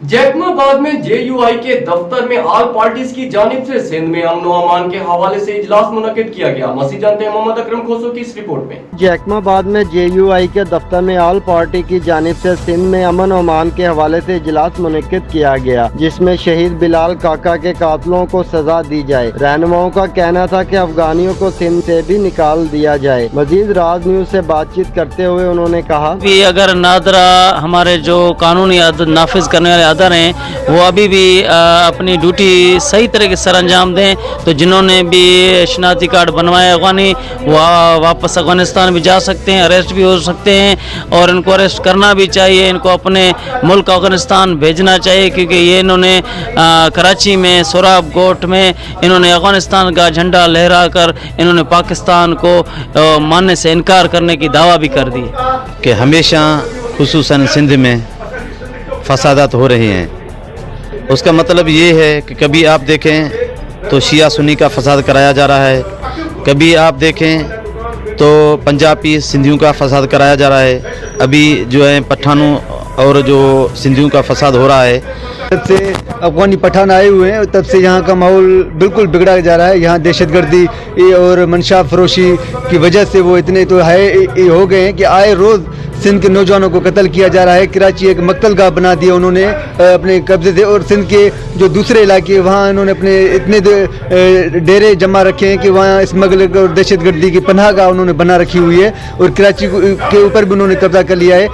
जैकमाबाद में जेयूआई के दफ्तर में ऑल पार्टीज की जानिब से सिंध में अमन व अमान के हवाले से इजलास मुनक्किद किया गया। मज़ीद जानते हैं मोहम्मद अकरम खोसो की इस रिपोर्ट में। जैकमाबाद में जेयूआई के दफ्तर में ऑल पार्टी की जानिब से सिंध में अमन व अमान के हवाले से इजलास मुनक्किद किया गया, जिसमें शहीद बिलाल काका के कातलों को सजा दी जाए। रहनुमाओं का कहना था कि अफगानियों को सिंध से भी निकाल दिया जाए। मजीद राज न्यूज से बातचीत करते हुए उन्होंने कहा कि अगर नादरा हमारे जो कानूनी नाफिज करने वाले अदर हैं वो अभी भी अपनी ड्यूटी सही तरीके से सर अंजाम दें, तो जिन्होंने भी शनाख्ती कार्ड बनवाए अफगानी वो वापस अफगानिस्तान भी जा सकते हैं, अरेस्ट भी हो सकते हैं और इनको अरेस्ट करना भी चाहिए। इनको अपने मुल्क अफगानिस्तान भेजना चाहिए, क्योंकि ये इन्होंने कराची में सोराब गोट में इन्होंने अफगानिस्तान का झंडा लहरा कर इन्होंने पाकिस्तान को मानने से इनकार करने की दावा भी कर दी कि हमेशा खुसूसन सिंध में फसादात हो रहे हैं। उसका मतलब ये है कि कभी आप देखें तो शिया सुन्नी का फसाद कराया जा रहा है, कभी आप देखें तो पंजाबी सिंधियों का फसाद कराया जा रहा है, अभी जो है पठानों और जो सिंधियों का फसाद हो रहा है। तब से अफगानी पठान आए हुए हैं, तब से यहाँ का माहौल बिल्कुल बिगड़ा जा रहा है। यहाँ दहशतगर्दी और मंशा फरोशी की वजह से वो इतने तो है हो गए हैं कि आए रोज़ सिंध के नौजवानों को कत्ल किया जा रहा है। कराची एक मक्तलगाह बना दिया उन्होंने अपने कब्जे से, और सिंध के जो दूसरे इलाके वहाँ इन्होंने अपने इतने डेरे जमा रखे हैं कि वहाँ स्मगलर और दहशतगर्दी की पनाहगाह उन्होंने बना रखी हुई है, और कराची के ऊपर भी उन्होंने कब्जा कर लिया है।